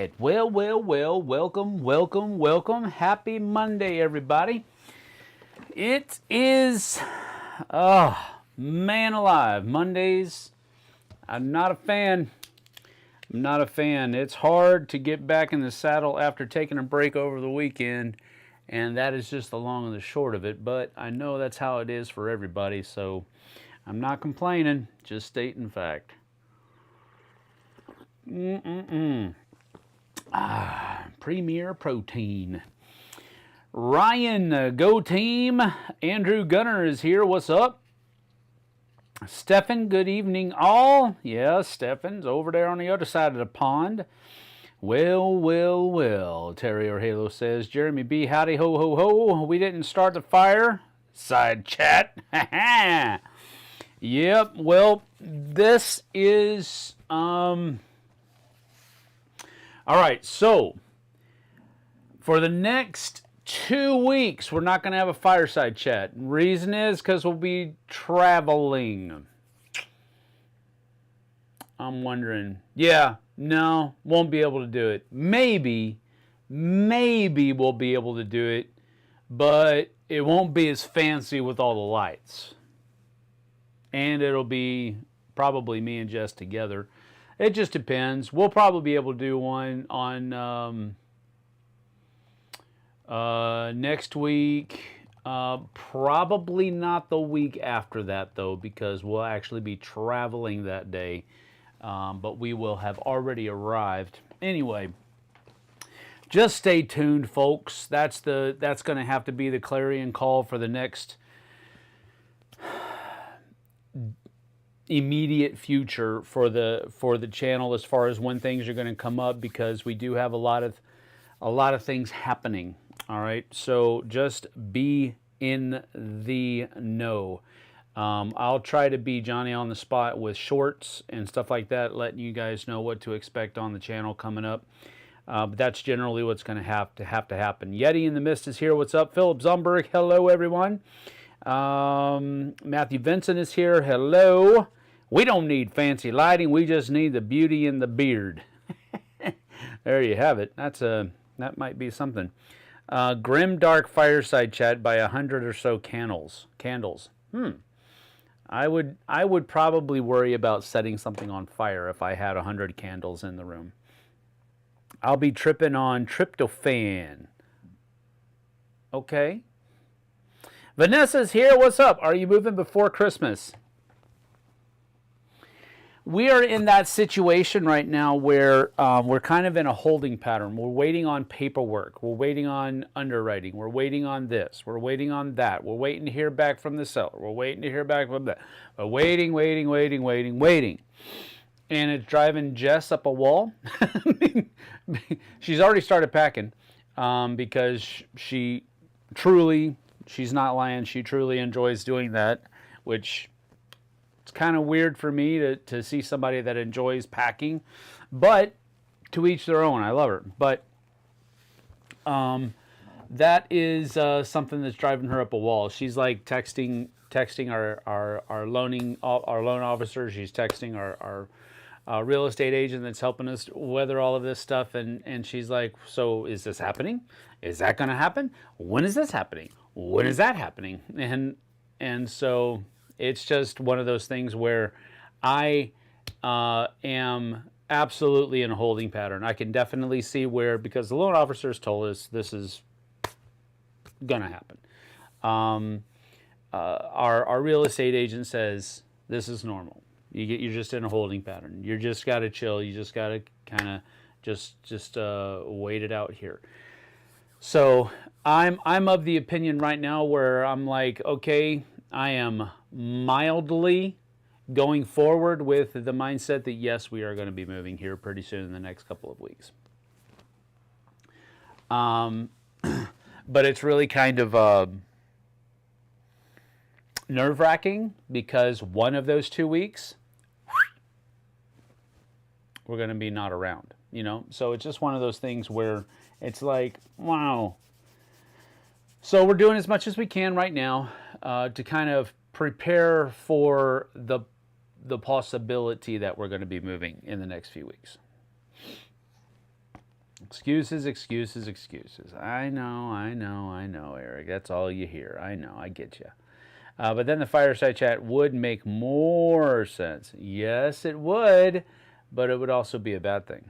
right. Well, welcome. Happy Monday, everybody. It is, man alive. Mondays, I'm not a fan. It's hard to get back in the saddle after taking a break over the weekend, and that is just the long and the short of it. But I know that's how it is for everybody, so I'm not complaining, just stating fact. Premier protein. Ryan, go team. Andrew Gunner is here. What's up? Stefan, good evening all. Yeah, Stefan's over there on the other side of the pond. Well. Terrier Halo says, Jeremy B, howdy ho ho ho. We didn't start the fire. Side chat. Yep, well, this is, all right, so for the next 2 weeks, we're not going to have a fireside chat. Reason is because we'll be traveling. I'm wondering. Yeah, no, won't be able to do it. Maybe we'll be able to do it, but it won't be as fancy with all the lights. And it'll be probably me and Jess together. It just depends. We'll probably be able to do one on next week. Probably not the week after that, though, because we'll actually be traveling that day. But we will have already arrived. Anyway, just stay tuned, folks. That's going to have to be the clarion call for the next immediate future for the channel as far as when things are going to come up, because we do have a lot of things happening. All right, so just be in the know. I'll try to be Johnny on the spot with shorts and stuff like that, letting you guys know what to expect on the channel coming up. But that's generally what's going to have to happen. Yeti in the Mist is here. What's up? Philip Zumberg, hello everyone. Matthew Vincent is here. Hello. We don't need fancy lighting. We just need the beauty in the beard. There you have it. That might be something. Grim dark fireside chat by 100 or so candles. I would probably worry about setting something on fire if I had 100 candles in the room. I'll be tripping on tryptophan. Okay. Vanessa's here. What's up? Are you moving before Christmas? We are in that situation right now where we're kind of in a holding pattern. We're waiting on paperwork. We're waiting on underwriting. We're waiting on this. We're waiting on that. We're waiting to hear back from the seller. We're waiting to hear back from that. We're waiting. And it's driving Jess up a wall. She's already started packing because she's not lying. She truly enjoys doing that, which it's kind of weird for me to see somebody that enjoys packing, but to each their own. I love her, but that is something that's driving her up a wall. She's like texting our loan officer. She's texting our real estate agent that's helping us weather all of this stuff, and she's like, so is this happening? Is that going to happen? When is this happening? When is that happening? And so it's just one of those things where I am absolutely in a holding pattern. I can definitely see where, because the loan officers told us this is going to happen. Our real estate agent says this is normal. You're just in a holding pattern. You just got to chill. You just got to kind of just wait it out here. So I'm of the opinion right now where I'm like, okay, I am mildly going forward with the mindset that yes, we are going to be moving here pretty soon in the next couple of weeks. But it's really kind of nerve-wracking because one of those 2 weeks we're going to be not around, you know? So it's just one of those things where it's like, wow. So we're doing as much as we can right now to kind of prepare for the possibility that we're going to be moving in the next few weeks. Excuses, excuses, excuses. I know, Eric. That's all you hear. I know, I get you. But then the fireside chat would make more sense. Yes, it would, but it would also be a bad thing.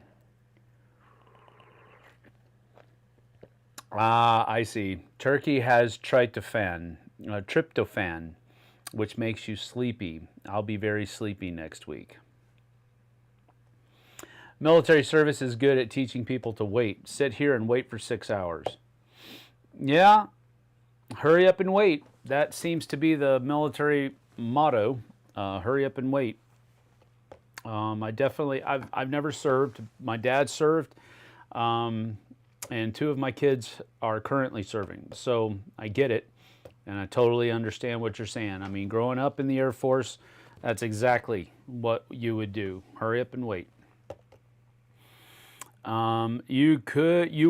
I see. Turkey has tryptophan, which makes you sleepy. I'll be very sleepy next week. Military service is good at teaching people to wait. Sit here and wait for 6 hours. Yeah, hurry up and wait. That seems to be the military motto. Hurry up and wait. I've never served. My dad served, and 2 of my kids are currently serving. So I get it, and I totally understand what you're saying. I mean, growing up in the Air Force, that's exactly what you would do. Hurry up and wait. You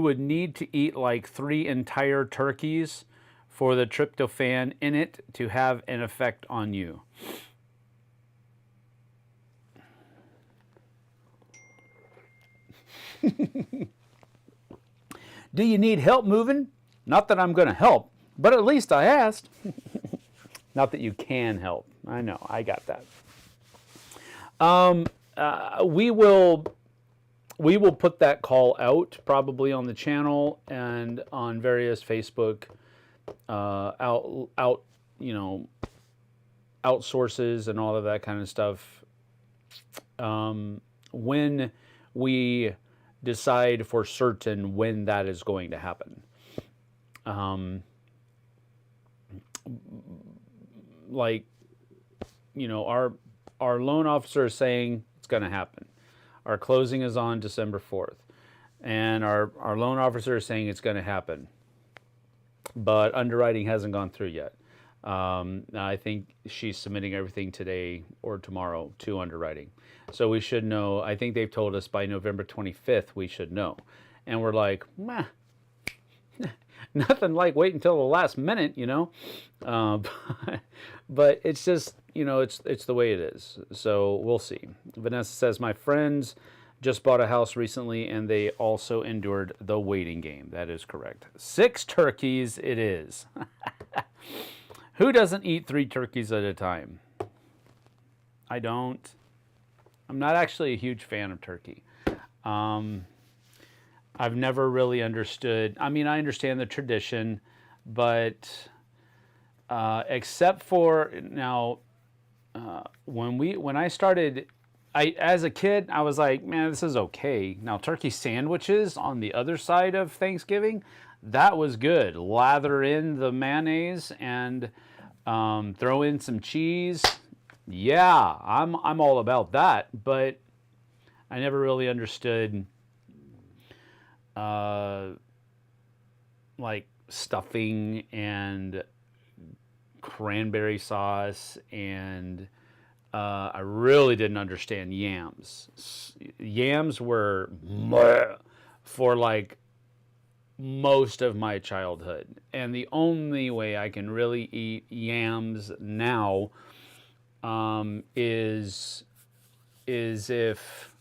would need to eat like 3 entire turkeys for the tryptophan in it to have an effect on you. Do you need help moving? Not that I'm going to help, but at least I asked. Not that you can help. I know, I got that. We will put that call out probably on the channel and on various Facebook outsources and all of that kind of stuff. When we decide for certain when that is going to happen. Our loan officer is saying it's going to happen. Our closing is on December 4th. And our loan officer is saying it's going to happen. But underwriting hasn't gone through yet. I think she's submitting everything today or tomorrow to underwriting. So we should know. I think they've told us by November 25th we should know. And we're like, meh. Nothing like wait until the last minute, but it's just, it's the way it is. So we'll see. Vanessa says, my friends just bought a house recently and they also endured the waiting game. That is correct. 6 turkeys it is. Who doesn't eat 3 turkeys at a time? I don't. I'm not actually a huge fan of turkey. I've never really understood. I mean, I understand the tradition, but except for now, when I started, as a kid, I was like, man, this is okay. Now, turkey sandwiches on the other side of Thanksgiving, that was good. Lather in the mayonnaise and throw in some cheese. Yeah, I'm all about that, but I never really understood like stuffing and cranberry sauce, and I really didn't understand yams. Yams were for like most of my childhood, and the only way I can really eat yams now is if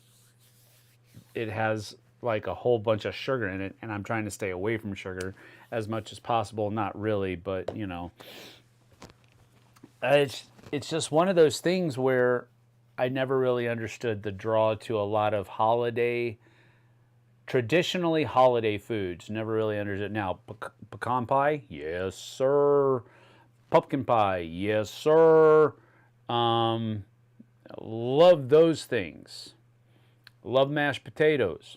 it has like a whole bunch of sugar in it, and I'm trying to stay away from sugar as much as possible. Not really, but it's just one of those things where I never really understood the draw to a lot of traditionally holiday foods. Never really understood. Now, pecan pie, yes sir. Pumpkin pie, yes sir. Love those things. Love mashed potatoes.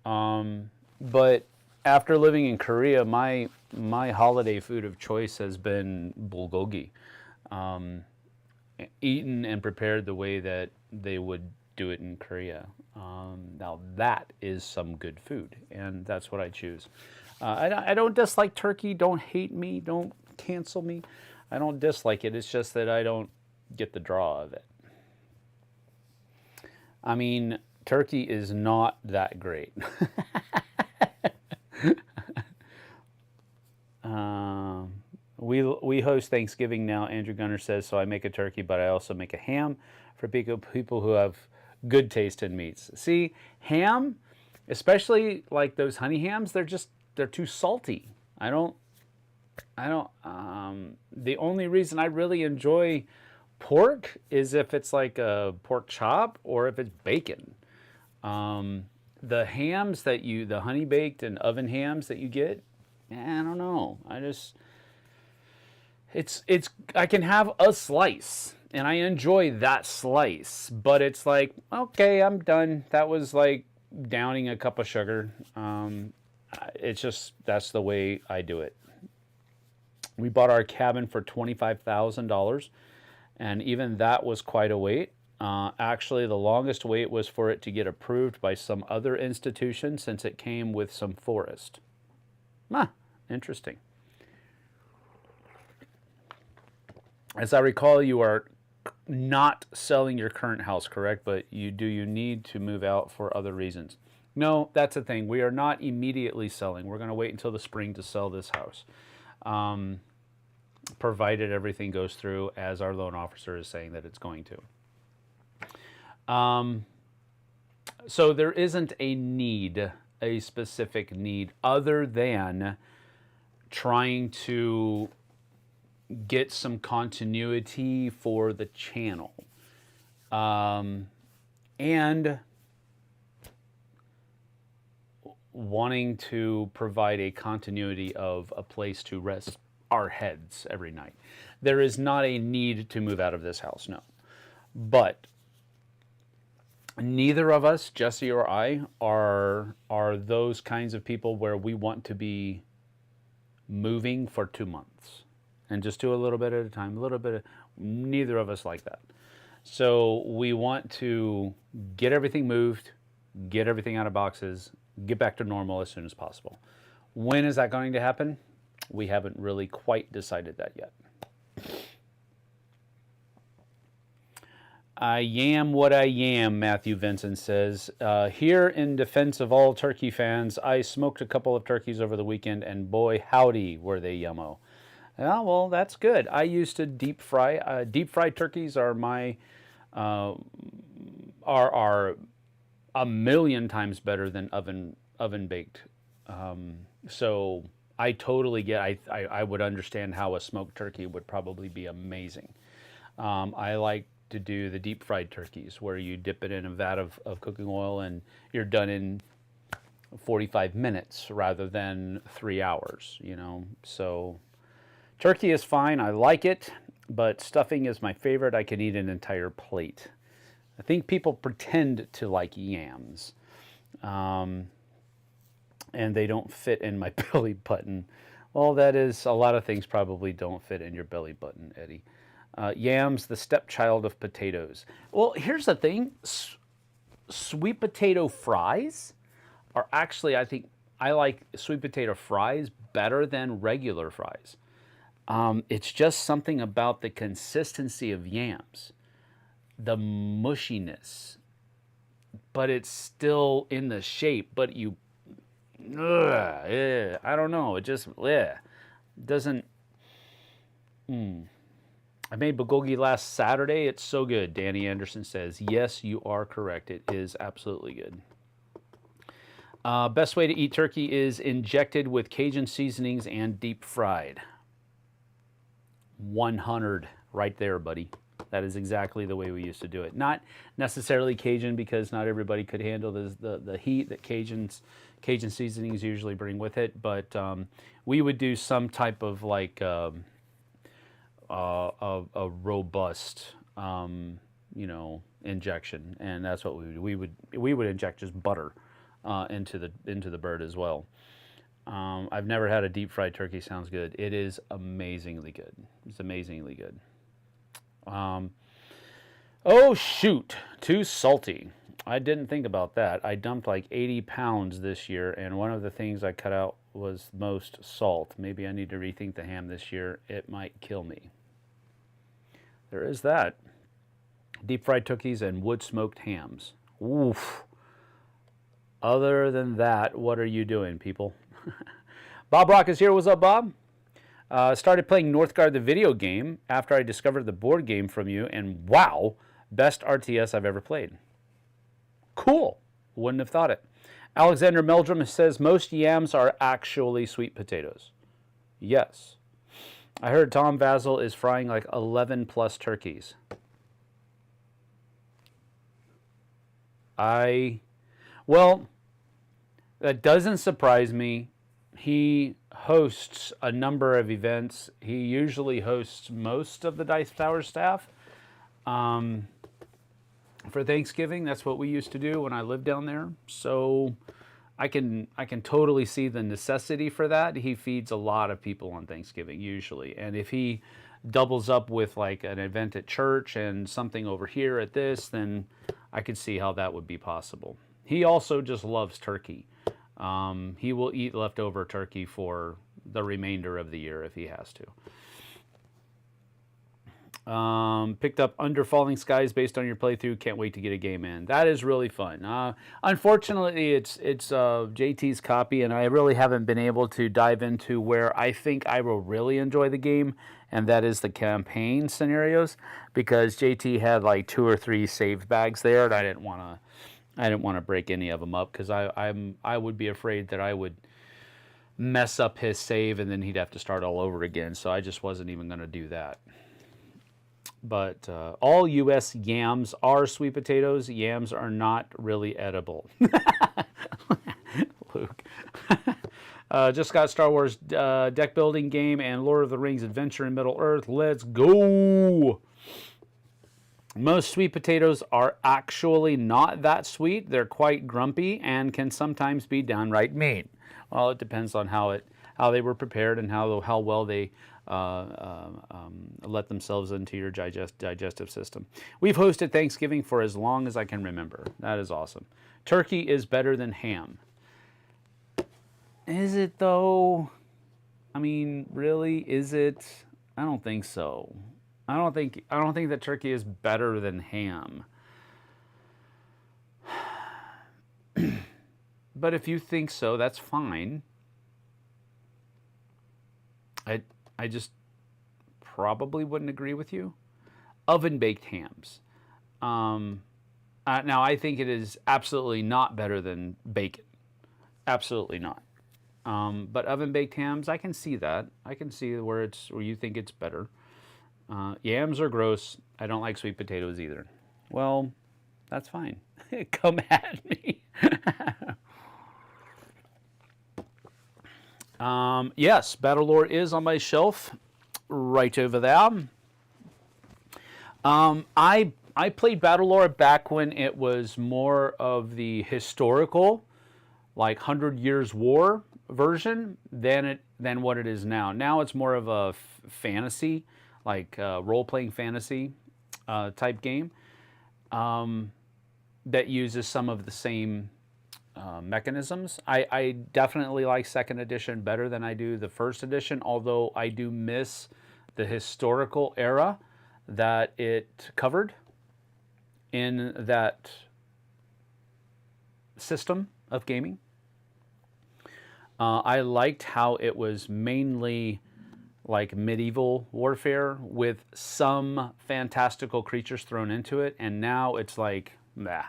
But after living in Korea, my holiday food of choice has been bulgogi, eaten and prepared the way that they would do it in Korea. Now that is some good food, and that's what I choose. I don't dislike turkey. Don't hate me. Don't cancel me. I don't dislike it. It's just that I don't get the draw of it. I mean, turkey is not that great. We host Thanksgiving now, Andrew Gunner says, so I make a turkey, but I also make a ham for people who have good taste in meats. See, ham especially like those honey hams. They're too salty. The only reason I really enjoy pork is if it's like a pork chop or if it's bacon. The hams the honey baked and oven hams that you get, I don't know. I can have a slice and I enjoy that slice, but it's like, okay, I'm done. That was like downing a cup of sugar. That's the way I do it. We bought our cabin for $25,000, and even that was quite a wait. Actually, the longest wait was for it to get approved by some other institution since it came with some forest. Interesting. As I recall, you are not selling your current house, correct? But you need to move out for other reasons? No, that's the thing. We are not immediately selling. We're going to wait until the spring to sell this house. Provided everything goes through as our loan officer is saying that it's going to. So there isn't a specific need, other than trying to get some continuity for the channel. And wanting to provide a continuity of a place to rest our heads every night. There is not a need to move out of this house, no. But neither of us, Jesse or I, are those kinds of people where we want to be moving for 2 months and just do a little bit at a time, neither of us like that. So we want to get everything moved, get everything out of boxes, get back to normal as soon as possible. When is that going to happen? We haven't really quite decided that yet. I am what I am, Matthew Vincent says. Here in defense of all turkey fans, I smoked a couple of turkeys over the weekend, and boy, howdy, were they yummo. Oh, well, that's good. I used to deep fry. Deep fried turkeys are my are a million times better than oven baked. So I totally get. I would understand how a smoked turkey would probably be amazing. I like to do the deep fried turkeys where you dip it in a vat of cooking oil and you're done in 45 minutes rather than 3 hours, you know. So turkey is fine. I like it, but stuffing is my favorite. I can eat an entire plate. I think people pretend to like yams, and they don't fit in my belly button. Well, that is, a lot of things probably don't fit in your belly button, Eddie. Yams, the stepchild of potatoes. Well, here's the thing. Sweet potato fries are actually, I think, I like sweet potato fries better than regular fries. It's just something about the consistency of yams, the mushiness, but it's still in the shape, but I don't know, it just doesn't. I made bulgogi last Saturday. It's so good. Danny Anderson says, yes, you are correct. It is absolutely good. Best way to eat turkey is injected with Cajun seasonings and deep fried. 100 right there, buddy. That is exactly the way we used to do it. Not necessarily Cajun, because not everybody could handle the heat that Cajun seasonings usually bring with it, but we would do some type of like a robust, injection, and that's what we would inject just butter into the bird as well. I've never had a deep fried turkey. Sounds good. It is amazingly good. It's amazingly good. Oh shoot, too salty. I didn't think about that. I dumped like 80 pounds this year, and one of the things I cut out was most salt. Maybe I need to rethink the ham this year. It might kill me. There is that. Deep fried turkeys and wood smoked hams. Oof. Other than that, what are you doing, people? Bob Rock is here. What's up, Bob? Started playing Northgard the video game after I discovered the board game from you, and wow, best RTS I've ever played. Cool. Wouldn't have thought it. Alexander Meldrum says most yams are actually sweet potatoes. Yes. I heard Tom Vazel is frying like 11 plus turkeys. Well, that doesn't surprise me. He hosts a number of events. He usually hosts most of the Dice Tower staff. For Thanksgiving, that's what we used to do when I lived down there. So I can totally see the necessity for that. He feeds a lot of people on Thanksgiving usually. And if he doubles up with like an event at church and something over here at this, then I could see how that would be possible. He also just loves turkey. He will eat leftover turkey for the remainder of the year if he has to. Picked up Under Falling Skies based on your playthrough. Can't wait to get a game in. That is really fun. Unfortunately, it's JT's copy, and I really haven't been able to dive into where I think I will really enjoy the game, and that is the campaign scenarios, because JT had like 2 or 3 saved bags there, and I didn't want to break any of them up, because I would be afraid that I would mess up his save and then he'd have to start all over again. So I just wasn't even going to do that. But all U.S. yams are sweet potatoes. Yams are not really edible. Luke. Just got Star Wars deck building game and Lord of the Rings Adventure in Middle Earth. Let's go! Most sweet potatoes are actually not that sweet. They're quite grumpy and can sometimes be downright mean. Well, it depends on how they were prepared and how well they let themselves into your digestive system. We've hosted Thanksgiving for as long as I can remember. That is awesome. Turkey is better than ham. Is it though? I mean, really, is it? I don't think so. I don't think that turkey is better than ham. But if you think so, that's fine. I just probably wouldn't agree with you. Oven-baked hams. Now, I think it is absolutely not better than bacon. Absolutely not. But oven-baked hams, I can see that. I can see where you think it's better. Yams are gross. I don't like sweet potatoes either. Well, that's fine. Come at me. Yes, Battlelore is on my shelf right over there. I played Battlelore back when it was more of the historical, like 100 Years War version than what it is now. Now it's more of a fantasy, like role-playing fantasy type game that uses some of the same mechanisms. I definitely like second edition better than I do the first edition, although I do miss the historical era that it covered in that system of gaming. I liked how it was mainly like medieval warfare with some fantastical creatures thrown into it, and now it's like, nah,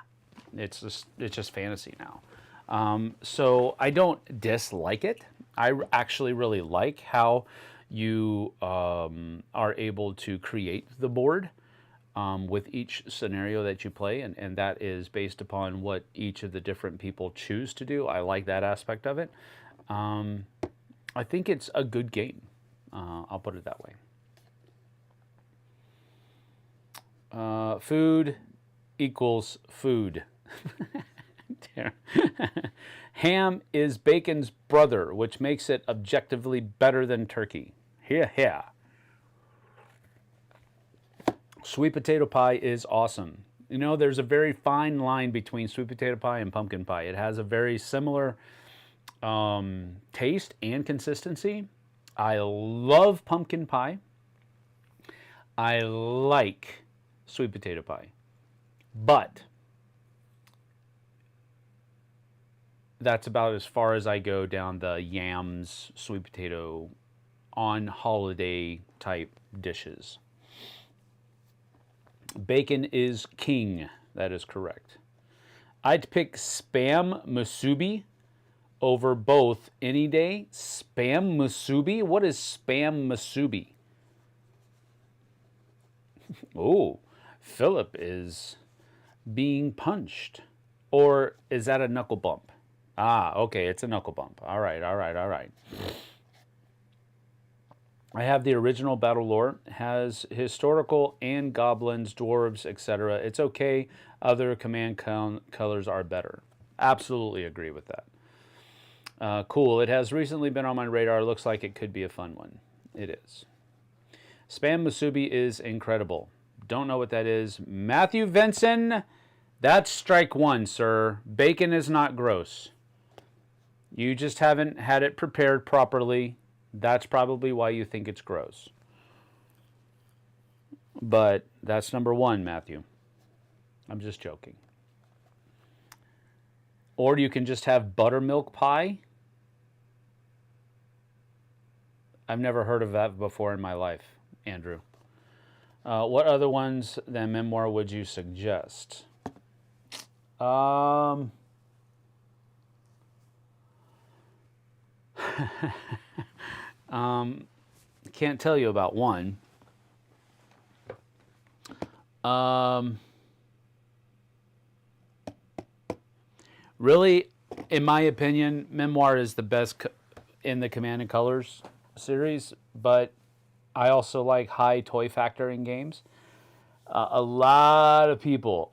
it's just fantasy now. So I don't dislike it. I actually really like how you are able to create the board with each scenario that you play, and that is based upon what each of the different people choose to do. I like that aspect of it. I think it's a good game. I'll put it that way. Food equals food. Ham is bacon's brother, which makes it objectively better than turkey. Yeah. Sweet potato pie is awesome. You know, there's a very fine line between sweet potato pie and pumpkin pie. It has a very similar taste and consistency. I love pumpkin pie. I like sweet potato pie. But that's about as far as I go down the yams, sweet potato, on holiday type dishes. Bacon is king. That is correct. I'd pick Spam Musubi over both any day. Spam Musubi? What is Spam Musubi? Oh, Philip is being punched. Or is that a knuckle bump? Ah, okay, it's a knuckle bump. All right, all right, all right. I have the original battle lore, has historical and goblins, dwarves, etc. It's okay. Other command colors are better. Absolutely agree with that. Cool. It has recently been on my radar. Looks like it could be a fun one. It is. Spam Musubi is incredible. Don't know what that is. Matthew Vinson, that's strike one, sir. Bacon is not gross. You just haven't had it prepared properly. That's probably why you think it's gross. But that's number one, Matthew. I'm just joking. Or you can just have buttermilk pie. I've never heard of that before in my life, Andrew. What other ones than memoir would you suggest? Can't tell you about one. Really, in my opinion, memoir is the best in the Command and Colors series, but I also like high toy factor in games. A lot of people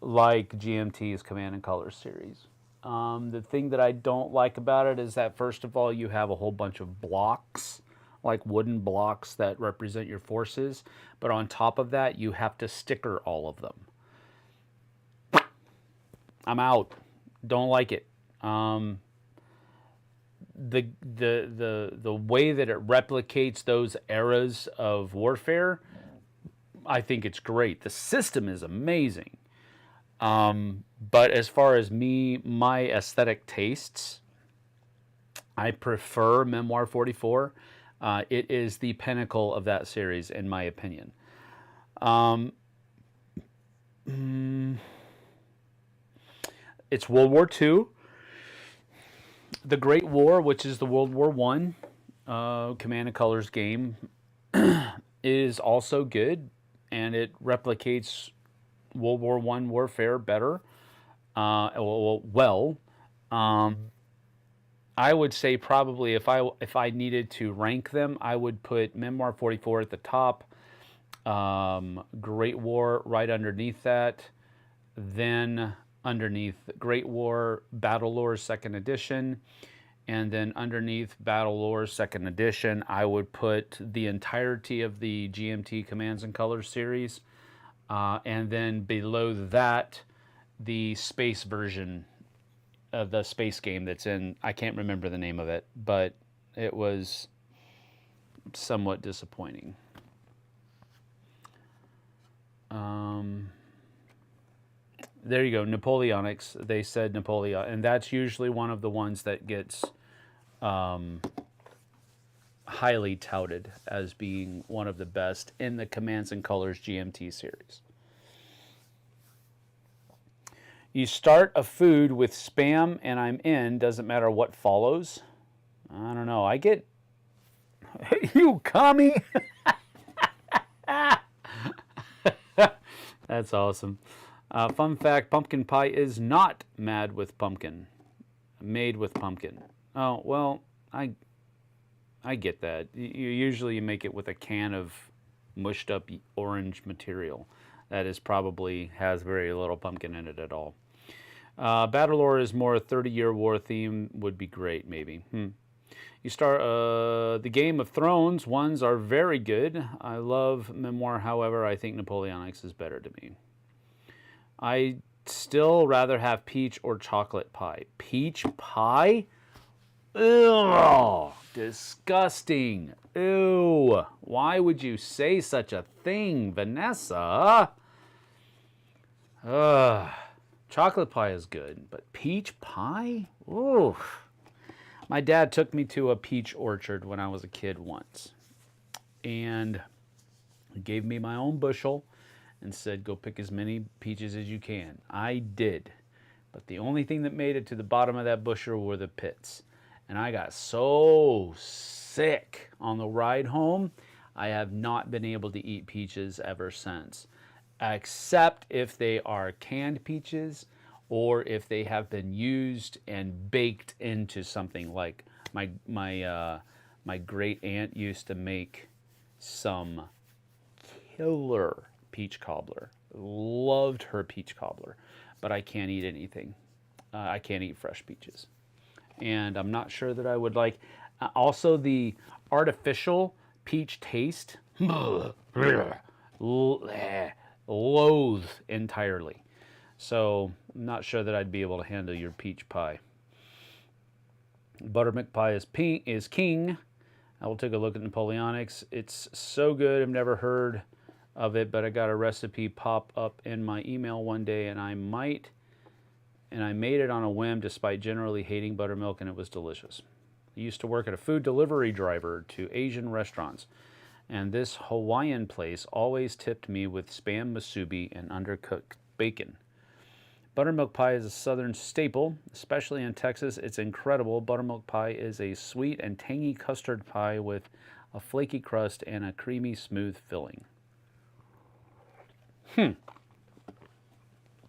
like GMT's Command and Colors series. The thing that I don't like about it is that, first of all, you have a whole bunch of blocks, like wooden blocks that represent your forces. But on top of that, you have to sticker all of them. I'm out. Don't like it. The way that it replicates those eras of warfare, I think it's great. The system is amazing. But as far as my aesthetic tastes, I prefer Memoir 44. It is the pinnacle of that series, in my opinion. It's World War II. The Great War, which is the World War I Command and Colors game, is also good, and it replicates World War I warfare better. I would say probably if I needed to rank them, I would put Memoir 44 at the top, Great War right underneath that, then underneath Great War Battle Lore 2nd Edition, and then underneath Battle Lore 2nd Edition, I would put the entirety of the GMT Commands and Colors series, and then below that, the space version of the space game that's in, I can't remember the name of it, but it was somewhat disappointing. There you go, Napoleonics. They said Napoleon, and that's usually one of the ones that gets highly touted as being one of the best in the Commands and Colors GMT series. You start a food with spam and I'm in, doesn't matter what follows. I don't know. I get... You commie! That's awesome. Fun fact, pumpkin pie is not made with pumpkin. Oh, well, I get that. Usually you make it with a can of mushed up orange material. That is probably has very little pumpkin in it at all. Battle Lore is more 30-year war theme, would be great, maybe. You start the Game of Thrones ones are very good. I love Memoir, however, I think Napoleonics is better to me. I still rather have peach or chocolate pie. Peach pie? Ugh, disgusting. Ew. Why would you say such a thing, Vanessa? Chocolate pie is good, but peach pie? Ooh. My dad took me to a peach orchard when I was a kid once, and he gave me my own bushel, and said, go pick as many peaches as you can. I did. But the only thing that made it to the bottom of that bushel were the pits. And I got so sick on the ride home, I have not been able to eat peaches ever since. Except if they are canned peaches or if they have been used and baked into something. Like my great aunt used to make some killer peach cobbler. Loved her peach cobbler, but I can't eat anything. I can't eat fresh peaches. And I'm not sure that I would like. Also, the artificial peach taste, loathe entirely. So I'm not sure that I'd be able to handle your peach pie. Buttermilk pie is king. I will take a look at Napoleonics. It's so good. I've never heard of it, but I got a recipe pop up in my email one day, and I made it on a whim despite generally hating buttermilk, and it was delicious. I used to work at a food delivery driver to Asian restaurants, and this Hawaiian place always tipped me with Spam musubi and undercooked bacon. Buttermilk pie is a southern staple, especially in Texas. It's incredible. Buttermilk pie is a sweet and tangy custard pie with a flaky crust and a creamy, smooth filling.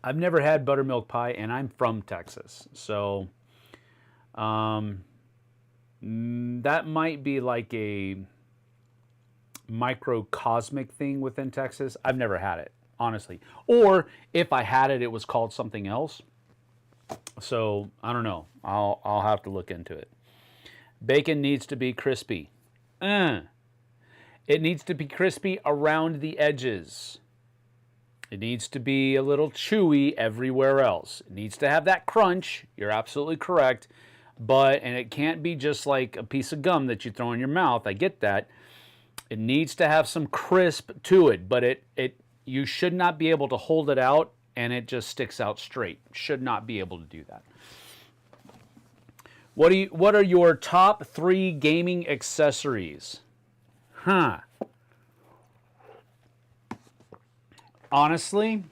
I've never had buttermilk pie, and I'm from Texas, so that might be like a microcosmic thing within Texas. I've never had it, honestly. Or if I had it, it was called something else. So I don't know. I'll have to look into it. Bacon needs to be crispy. It needs to be crispy around the edges. It needs to be a little chewy everywhere else. It needs to have that crunch. You're absolutely correct. And it can't be just like a piece of gum that you throw in your mouth. I get that. It needs to have some crisp to it, but you should not be able to hold it out and it just sticks out straight. Should not be able to do that. What are your top 3 gaming accessories? Honestly,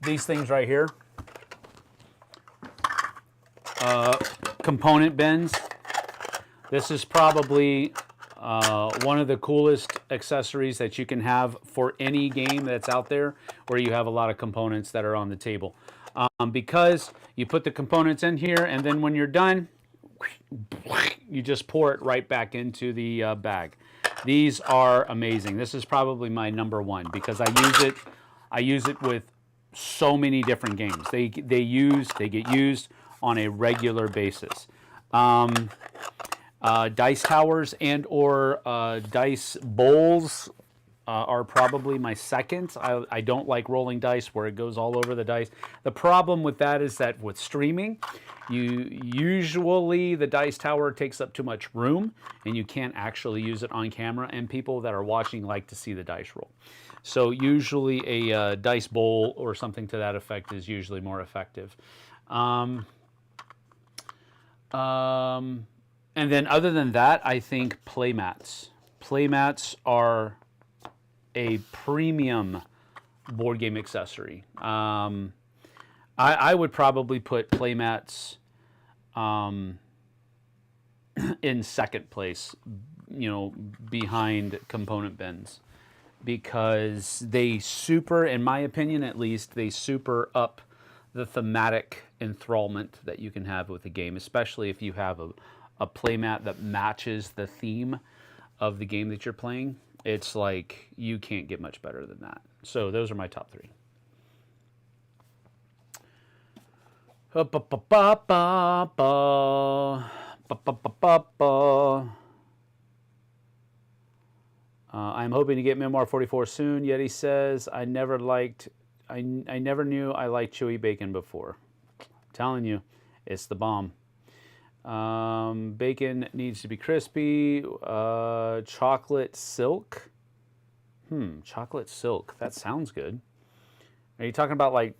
these things right here, component bins. This is probably one of the coolest accessories that you can have for any game that's out there where you have a lot of components that are on the table. Because you put the components in here, and then when you're done, you just pour it right back into the bag. These are amazing. This is probably my number 1 because I use it with so many different games. They get used on a regular basis. Dice towers and or dice bowls are probably my second. I don't like rolling dice where it goes all over the dice. The problem with that is that with streaming, usually the dice tower takes up too much room and you can't actually use it on camera, and people that are watching like to see the dice roll. So usually a dice bowl or something to that effect is usually more effective. And then other than that, I think playmats. Playmats are a premium board game accessory. I would probably put playmats in second place, behind component bins, because they in my opinion at least, they super up the thematic enthrallment that you can have with a game, especially if you have a playmat that matches the theme of the game that you're playing. It's like you can't get much better than that. So those are my top 3. I'm hoping to get Memoir 44 soon. Yeti says, I never knew I liked chewy bacon before. I'm telling you, it's the bomb. Bacon needs to be crispy. Chocolate silk. Chocolate silk. That sounds good. Are you talking about like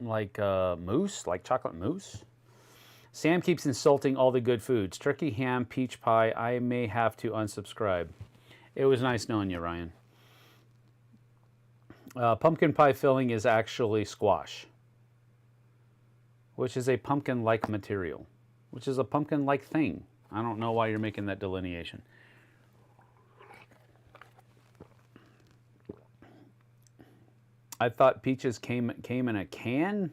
mousse, like chocolate mousse? Sam keeps insulting all the good foods. Turkey, ham, peach pie. I may have to unsubscribe. It was nice knowing you, Ryan. Pumpkin pie filling is actually squash, which is a pumpkin-like material, which is a pumpkin-like thing. I don't know why you're making that delineation. I thought peaches came in a can.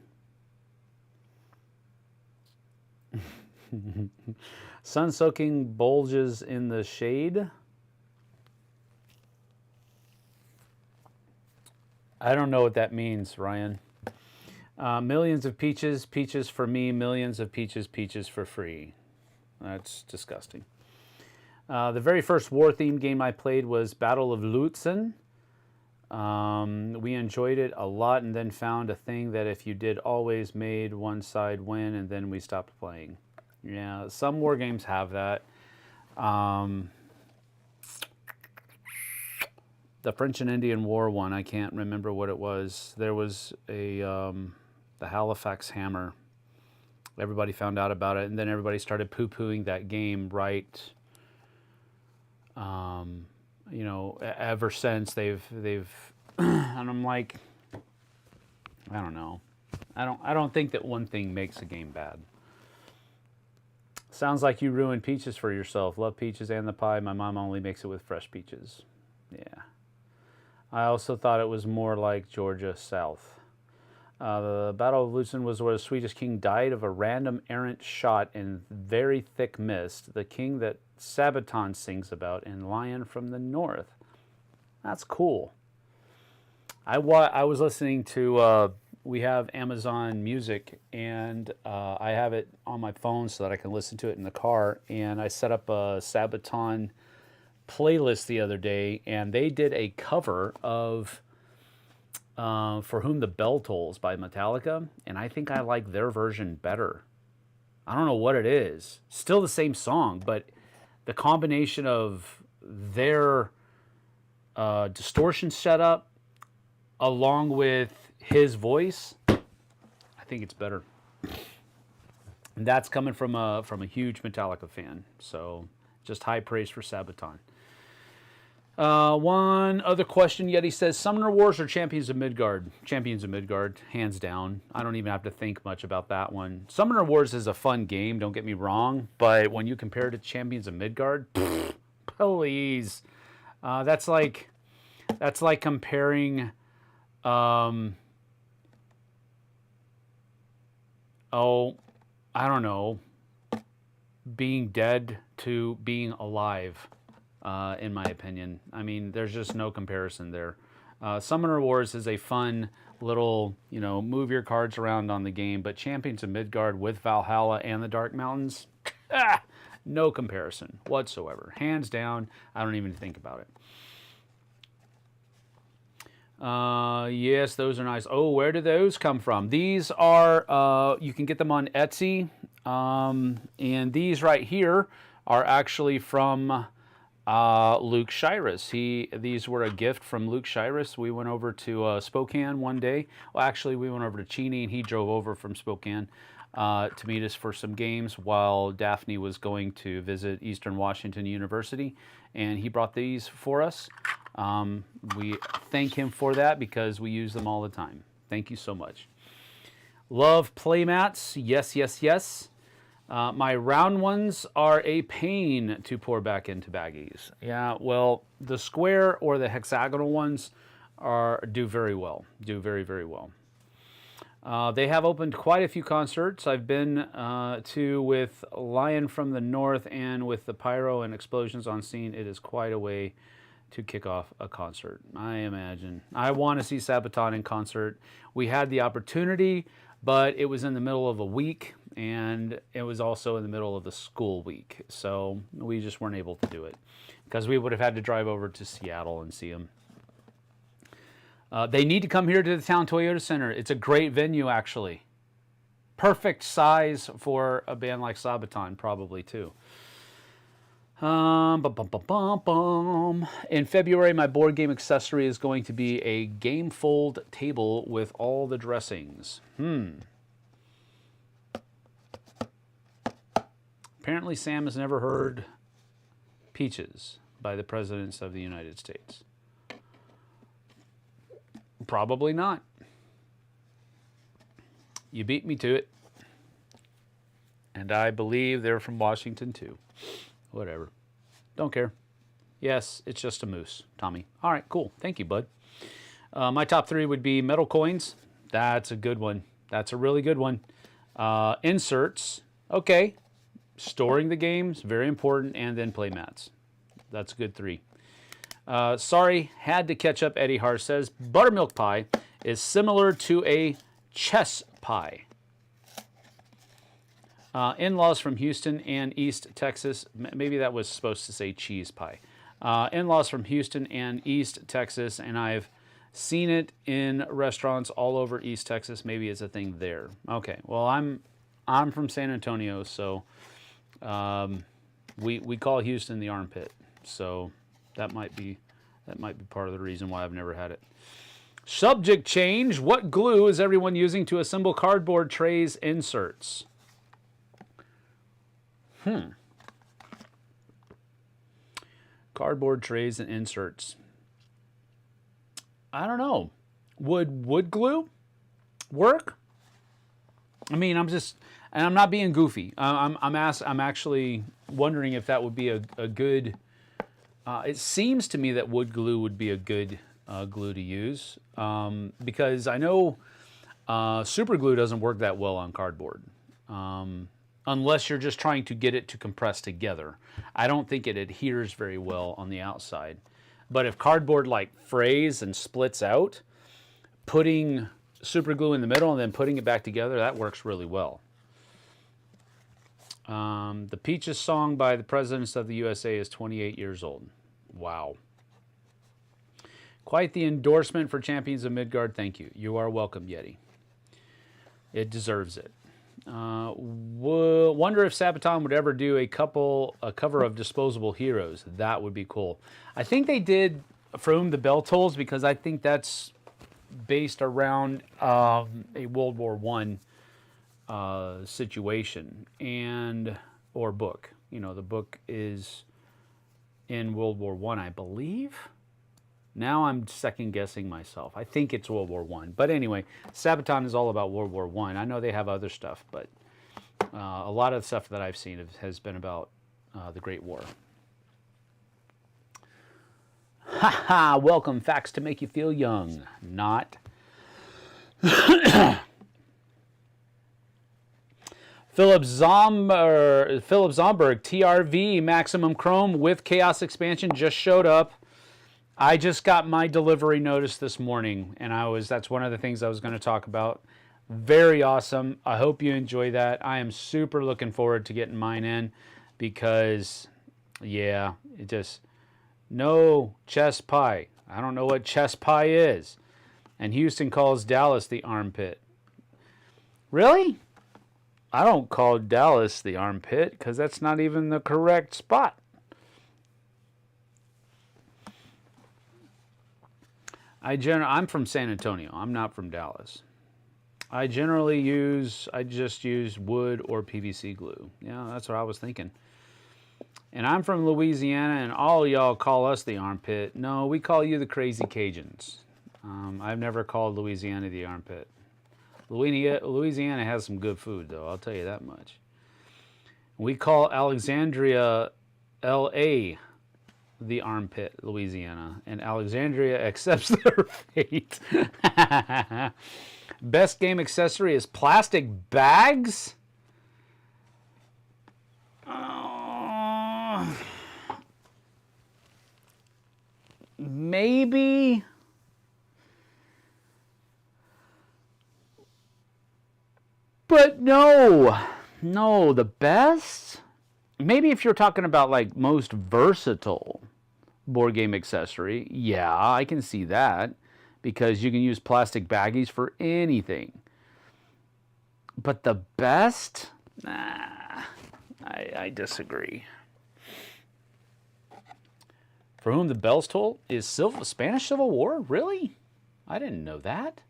Sun-soaking bulges in the shade. I don't know what that means, Ryan. Millions of peaches, peaches for me, millions of peaches, peaches for free. That's disgusting. The very first war-themed game I played was Battle of Lutzen. We enjoyed it a lot and then found a thing that if you did always made one side win, and then we stopped playing. Yeah, some war games have that. The French and Indian War one, I can't remember what it was. There was a the Halifax Hammer. Everybody found out about it, and then everybody started poo-pooing that game. Right, you know, ever since they've and I'm like, I don't know. I don't think that one thing makes a game bad. Sounds like you ruined peaches for yourself. Love peaches and the pie. My mom only makes it with fresh peaches. Yeah. I also thought it was more like Georgia South. The Battle of Lutzen was where the Swedish king died of a random errant shot in very thick mist. The king that Sabaton sings about in Lion from the North. That's cool. I was listening to, we have Amazon Music, and I have it on my phone so that I can listen to it in the car, and I set up a Sabaton playlist the other day, and they did a cover of For Whom the Bell Tolls by Metallica, and I think I like their version better. I don't know what it is. Still the same song, but the combination of their distortion setup along with his voice, I think it's better. And that's coming from a huge Metallica fan. So just high praise for Sabaton. One other question. Yeti says, Summoner Wars or Champions of Midgard? Champions of Midgard, hands down. I don't even have to think much about that one. Summoner Wars is a fun game, don't get me wrong. But when you compare it to Champions of Midgard, please. That's like comparing... I don't know, being dead to being alive, in my opinion. I mean, there's just no comparison there. Summoner Wars is a fun little, you know, move your cards around on the game, but Champions of Midgard with Valhalla and the Dark Mountains, no comparison whatsoever. Hands down, I don't even think about it. Yes, those are nice. Oh, where do those come from? These are, you can get them on Etsy. And these right here are actually from Luke Shiras. These were a gift from Luke Shiras. We went over to Spokane one day. Well, actually, we went over to Cheney, and he drove over from Spokane to meet us for some games while Daphne was going to visit Eastern Washington University. And he brought these for us. We thank him for that because we use them all the time. Thank you so much. Love playmats. Yes, yes, yes. My round ones are a pain to pour back into baggies. Yeah, well, the square or the hexagonal ones do very well. Do very, very well. They have opened quite a few concerts. I've been to with Lion from the North, and with the pyro and explosions on scene, it is quite a way to kick off a concert, I imagine. I want to see Sabaton in concert. We had the opportunity, but it was in the middle of a week, and it was also in the middle of the school week. So we just weren't able to do it because we would have had to drive over to Seattle and see them. They need to come here to the Town Toyota Center. It's a great venue, actually. Perfect size for a band like Sabaton, probably, too. In February, my board game accessory is going to be a gamefold table with all the dressings. Apparently, Sam has never heard peaches, by the presidents of the United States? Probably not. You beat me to it. And I believe they're from Washington too. Whatever. Don't care. Yes, it's just a moose, Tommy. All right, cool. Thank you, bud. My top 3 would be metal coins. That's a good one. That's a really good one. Inserts. Okay. Storing the games, very important. And then playmats. That's a good 3. Sorry, had to catch up. Eddie Har says, buttermilk pie is similar to a chess pie. In-laws from Houston and East Texas. Maybe that was supposed to say cheese pie. In-laws from Houston and East Texas, and I've seen it in restaurants all over East Texas. Maybe it's a thing there. Okay, well, I'm from San Antonio, so we call Houston the armpit. So that might be part of the reason why I've never had it. Subject change. What glue is everyone using to assemble cardboard trays inserts? Cardboard trays and inserts. I don't know. Would wood glue work? I mean, and I'm not being goofy. I'm actually wondering if that would be a good. It seems to me that wood glue would be a good glue to use because I know super glue doesn't work that well on cardboard. Unless you're just trying to get it to compress together. I don't think it adheres very well on the outside. But if cardboard like frays and splits out, putting super glue in the middle and then putting it back together, that works really well. The Peaches song by the presidents of the USA is 28 years old. Wow. Quite the endorsement for Champions of Midgard. Thank you. You are welcome, Yeti. It deserves it. Wonder if Sabaton would ever do a cover of Disposable Heroes. That would be cool. I think they did From the Bell Tolls because I think that's based around a World War I situation or book. You know, the book is in World War I believe. Now I'm second guessing myself. I think it's World War I. But anyway, Sabaton is all about World War I. I know they have other stuff, but a lot of the stuff that I've seen has been about the Great War. Ha ha! Welcome, facts to make you feel young. Not. Philip Zomberg, TRV, Maximum Chrome with Chaos Expansion just showed up. I just got my delivery notice this morning, and that's one of the things I was going to talk about. Very awesome. I hope you enjoy that. I am super looking forward to getting mine in because, yeah, no chess pie. I don't know what chess pie is. And Houston calls Dallas the armpit. Really? I don't call Dallas the armpit because that's not even the correct spot. I'm from San Antonio. I'm not from Dallas. I just use wood or PVC glue. Yeah, that's what I was thinking. And I'm from Louisiana, and all y'all call us the armpit. No, we call you the Crazy Cajuns. I've never called Louisiana the armpit. Louisiana has some good food, though. I'll tell you that much. We call Alexandria, L.A., the armpit, Louisiana, and Alexandria accepts their fate. Best game accessory is plastic bags? Maybe. But no, the best? Maybe if you're talking about like most versatile board game accessory, yeah, I can see that because you can use plastic baggies for anything. But the best? Nah, I disagree. For Whom the Bells Toll is Spanish Civil War? Really? I didn't know that.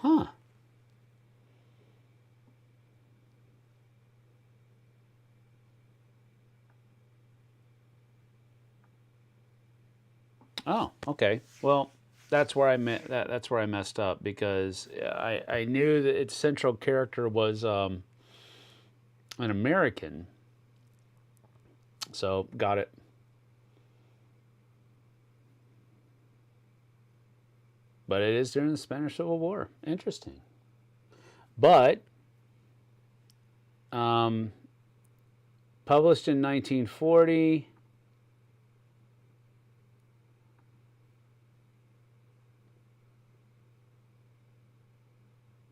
Huh. Oh, okay. Well, that's where that's where I messed up, because I knew that its central character was an American. So, got it. But it is during the Spanish Civil War. Interesting. But published in 1940.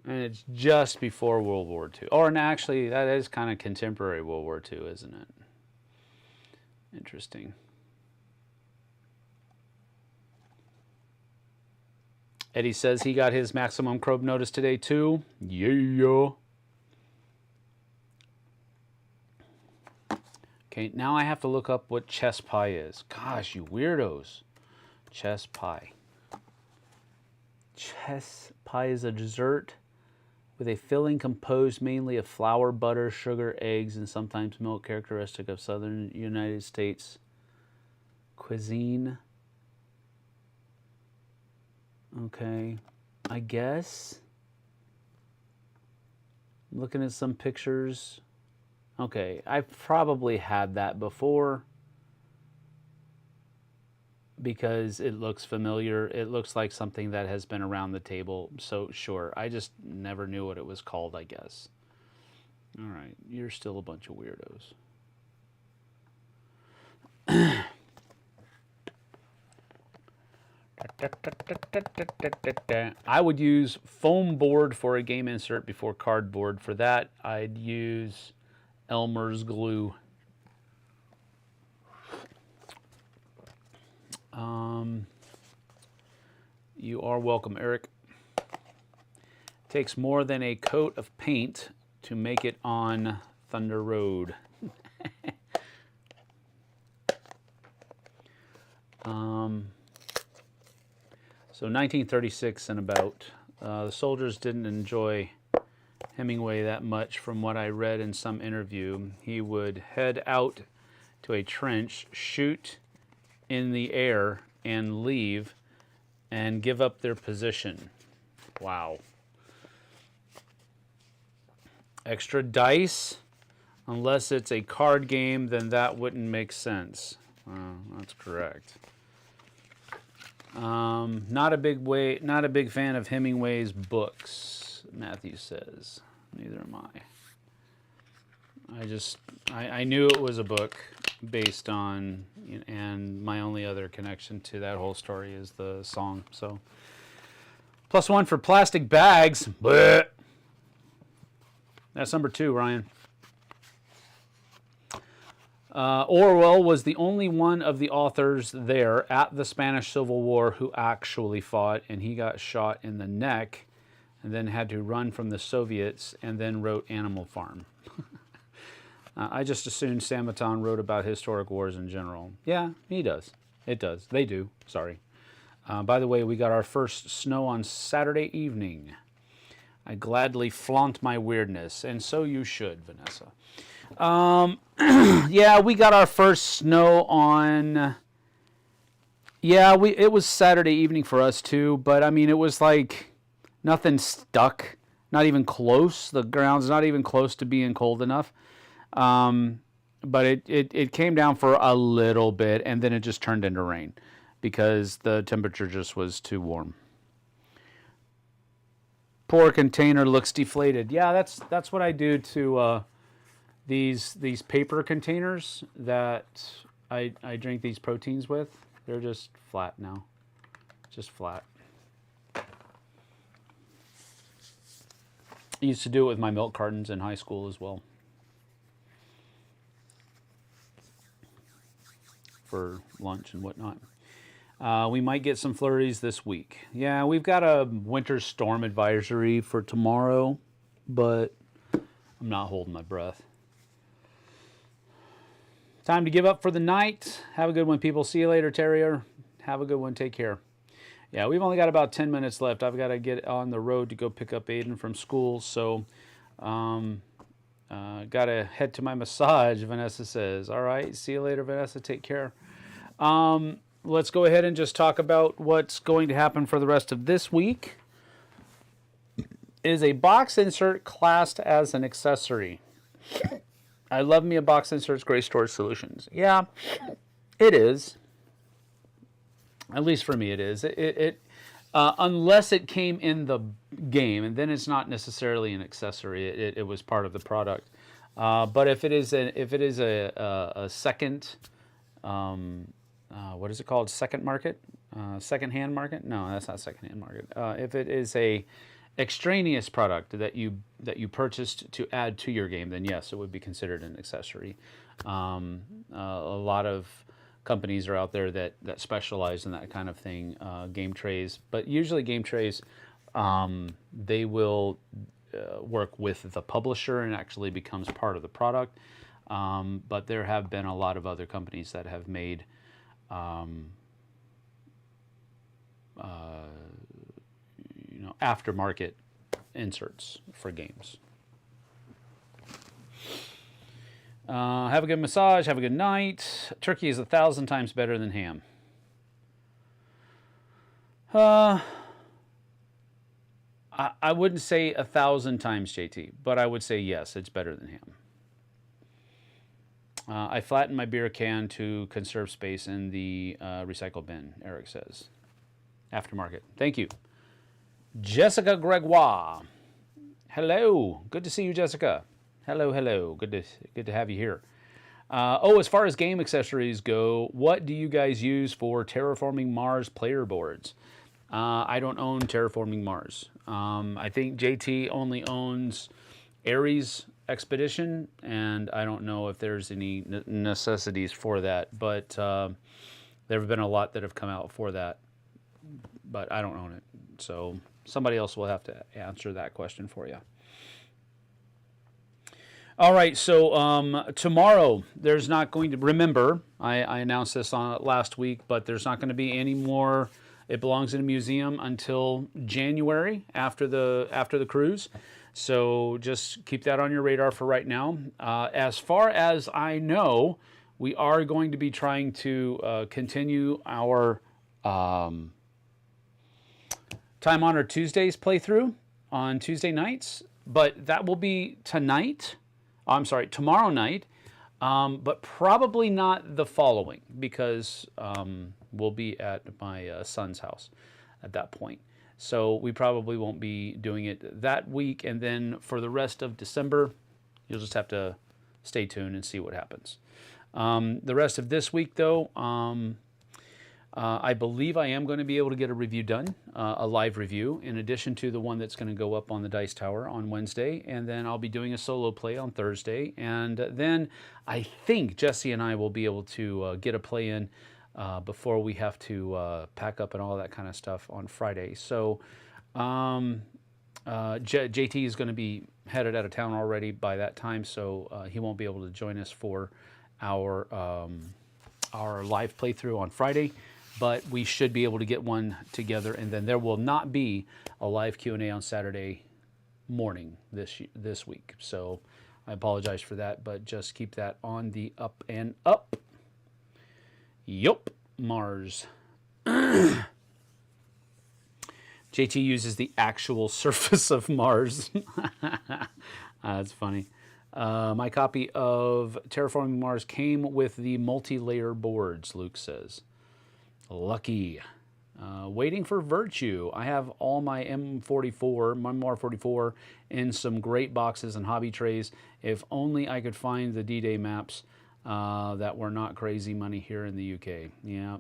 And it's just before World War II. Or, and actually, that is kind of contemporary World War II, isn't it? Interesting. Eddie says he got his maximum probe notice today, too. Yeah. Okay, now I have to look up what chess pie is. Gosh, you weirdos. Chess pie. Chess pie is a dessert with a filling composed mainly of flour, butter, sugar, eggs, and sometimes milk, characteristic of southern United States cuisine. Okay, I guess. I'm looking at some pictures. Okay, I've probably had that before because it looks familiar. It looks like something that has been around the table. So, sure, I just never knew what it was called, I guess. All right, you're still a bunch of weirdos. I would use foam board for a game insert before cardboard. For that, I'd use Elmer's glue. You are welcome, Eric. Takes more than a coat of paint to make it on Thunder Road. So 1936 and about. The soldiers didn't enjoy Hemingway that much from what I read in some interview. He would head out to a trench, shoot in the air, and leave and give up their position. Wow. Extra dice? Unless it's a card game, then that wouldn't make sense. That's correct. Not a big fan of Hemingway's books, Matthew says. Neither am I. I knew it was a book based on, and my only other connection to that whole story is the song. So, +1 for plastic bags. Blech. That's number 2, Ryan. Orwell was the only one of the authors there at the Spanish Civil War who actually fought, and he got shot in the neck and then had to run from the Soviets and then wrote Animal Farm. I just assumed Samaton wrote about historic wars in general. Yeah, he does. It does. They do. Sorry. By the way, we got our first snow on Saturday evening. I gladly flaunt my weirdness, and so you should, Vanessa. Yeah, we got our first snow on... Yeah, it was Saturday evening for us too, but I mean, it was like nothing stuck, not even close. The ground's not even close to being cold enough. But it came down for a little bit, and then it just turned into rain because the temperature just was too warm. Poor container looks deflated. Yeah, that's what I do to these paper containers that I drink these proteins with. They're just flat now. Just flat. I used to do it with my milk cartons in high school as well. For lunch and whatnot. We might get some flurries this week. Yeah, we've got a winter storm advisory for tomorrow, but I'm not holding my breath. Time to give up for the night. Have a good one, people. See you later, Terrier. Have a good one. Take care. Yeah, we've only got about 10 minutes left. I've got to get on the road to go pick up Aiden from school, so got to head to my massage, Vanessa says. All right, see you later, Vanessa. Take care. Let's go ahead and just talk about what's going to happen for the rest of this week. Is a box insert classed as an accessory? I love me a box inserts, Gray Storage Solutions. Yeah, it is. At least for me, it is. Unless it came in the game, and then it's not necessarily an accessory. It was part of the product. But if it is a second, what is it called? Second market, second-hand market? No, that's not second-hand market. If it is a extraneous product that you purchased to add to your game, then yes, it would be considered an accessory. A lot of companies are out there that specialize in that kind of thing, game trays. But usually game trays, they will work with the publisher and actually becomes part of the product. But there have been a lot of other companies that have made aftermarket inserts for games. Have a good massage. Have a good night. Turkey is 1,000 times better than ham. I wouldn't say 1,000 times, JT, but I would say yes, it's better than ham. I flattened my beer can to conserve space in the recycle bin, Eric says. Aftermarket. Thank you. Jessica Gregoire. Hello. Good to see you, Jessica. Hello, hello. Good to have you here. As far as game accessories go, what do you guys use for Terraforming Mars player boards? I don't own Terraforming Mars. I think JT only owns Ares Expedition, and I don't know if there's any necessities for that, but there have been a lot that have come out for that, but I don't own it. So somebody else will have to answer that question for you. All right, so tomorrow there's not going to, remember, I announced this on last week, but there's not going to be any more It Belongs in a Museum until January after the cruise. So just keep that on your radar for right now. As far as I know, we are going to be trying to continue our Time Honored Tuesdays playthrough on Tuesday nights, but that will be tomorrow night, but probably not the following, because we'll be at my son's house at that point. So we probably won't be doing it that week, and then for the rest of December, you'll just have to stay tuned and see what happens. The rest of this week, though, I believe I am going to be able to get a review done, a live review, in addition to the one that's going to go up on the Dice Tower on Wednesday, and then I'll be doing a solo play on Thursday, and then I think Jesse and I will be able to get a play in before we have to pack up and all that kind of stuff on Friday. So JT is going to be headed out of town already by that time, so he won't be able to join us for our live playthrough on Friday, but we should be able to get one together, and then there will not be a live Q&A on Saturday morning this week. So I apologize for that, but just keep that on the up and up. Yup, Mars. JT uses the actual surface of Mars. That's funny. My copy of Terraforming Mars came with the multi-layer boards, Luke says. Lucky. Waiting for Virtue. I have all my Memoir 44 in some great boxes and hobby trays. If only I could find the D-Day maps that were not crazy money here in the UK. Yeah,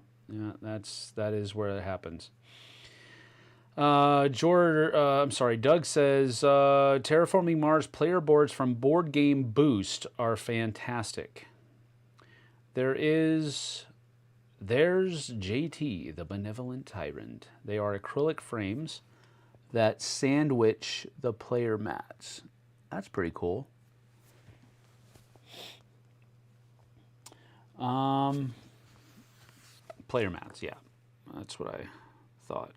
that is where it happens. Doug says, Terraforming Mars player boards from Board Game Boost are fantastic. There's JT, the Benevolent Tyrant. They are acrylic frames that sandwich the player mats. That's pretty cool. Player mats, yeah. That's what I thought.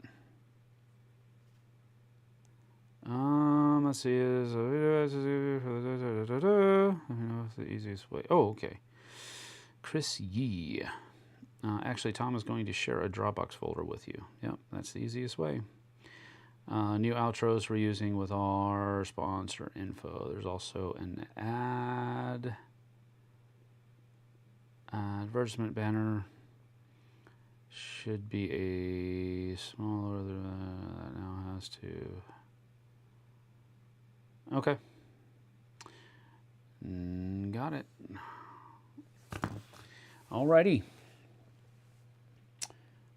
Let's see. Let me know if the easiest way. Oh, okay. Chris Yee. Actually, Tom is going to share a Dropbox folder with you. Yep, that's the easiest way. New outros we're using with our sponsor info. There's also an advertisement banner. Should be a smaller that now has to. Okay. Got it. Alrighty.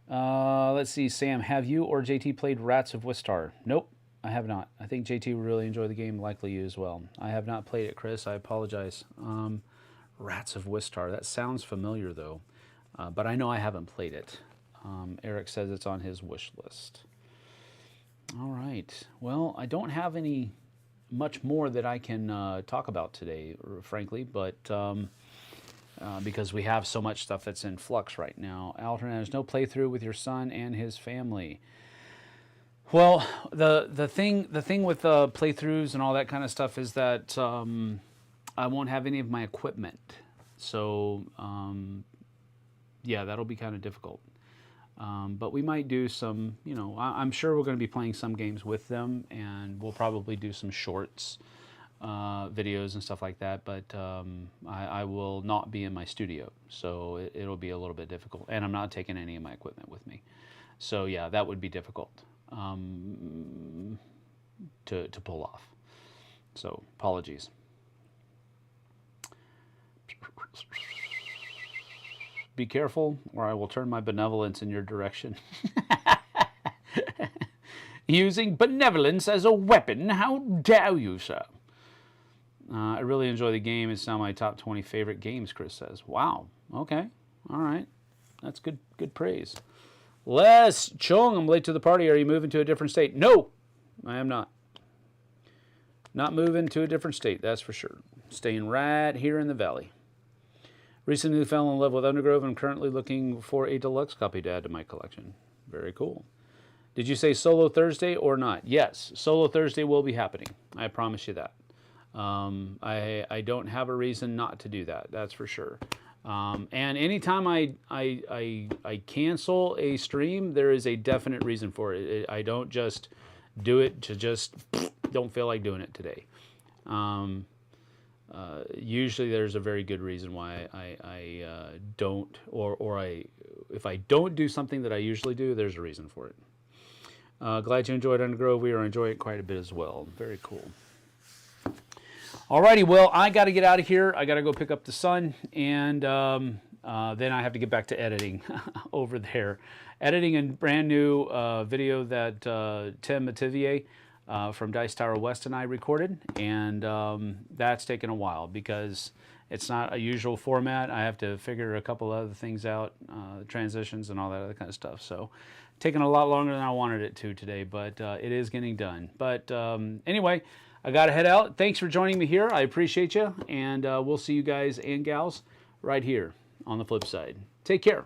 Let's see, Sam, have you or JT played Rats of Wistar? Nope, I have not. I think JT would really enjoy the game, likely you as well. I have not played it, Chris. I apologize. Rats of Wistar. That sounds familiar, though. But I know I haven't played it. Eric says it's on his wish list. All right. Well, I don't have any much more that I can talk about today, frankly, but because we have so much stuff that's in flux right now. Alton, there's no playthrough with your son and his family. Well, the thing with playthroughs and all that kind of stuff is that I won't have any of my equipment, so yeah, that'll be kind of difficult. But we might do some, you know, I'm sure we're going to be playing some games with them, and we'll probably do some shorts, videos and stuff like that, but I will not be in my studio, so it'll be a little bit difficult, and I'm not taking any of my equipment with me. So yeah, that would be difficult to pull off. So apologies. Be careful, or I will turn my benevolence in your direction. Using benevolence as a weapon? How dare you, sir? I really enjoy the game. It's now my top 20 favorite games, Chris says. Wow. Okay. All right. That's good praise. Les Chung, I'm late to the party. Are you moving to a different state? No, I am not. Not moving to a different state, that's for sure. Staying right here in the valley. Recently fell in love with Undergrove and I'm currently looking for a deluxe copy to add to my collection. Very cool. Did you say Solo Thursday or not? Yes, Solo Thursday will be happening. I promise you that. I don't have a reason not to do that. That's for sure. And anytime I cancel a stream, there is a definite reason for it. I don't just do it to just don't feel like doing it today. Usually there's a very good reason why I don't, or if I don't do something that I usually do, there's a reason for it. Glad you enjoyed Undergrove. We are enjoying it quite a bit as well. Very cool. Alrighty, well, I got to get out of here. I got to go pick up the son, and then I have to get back to editing over there. Editing a brand new video that Tim Mativier from Dice Tower West and I recorded, and that's taken a while because it's not a usual format. I have to figure a couple other things out, transitions and all that other kind of stuff. So taking a lot longer than I wanted it to today, but it is getting done. But anyway, I got to head out. Thanks for joining me here. I appreciate you, and we'll see you guys and gals right here on the flip side. Take care.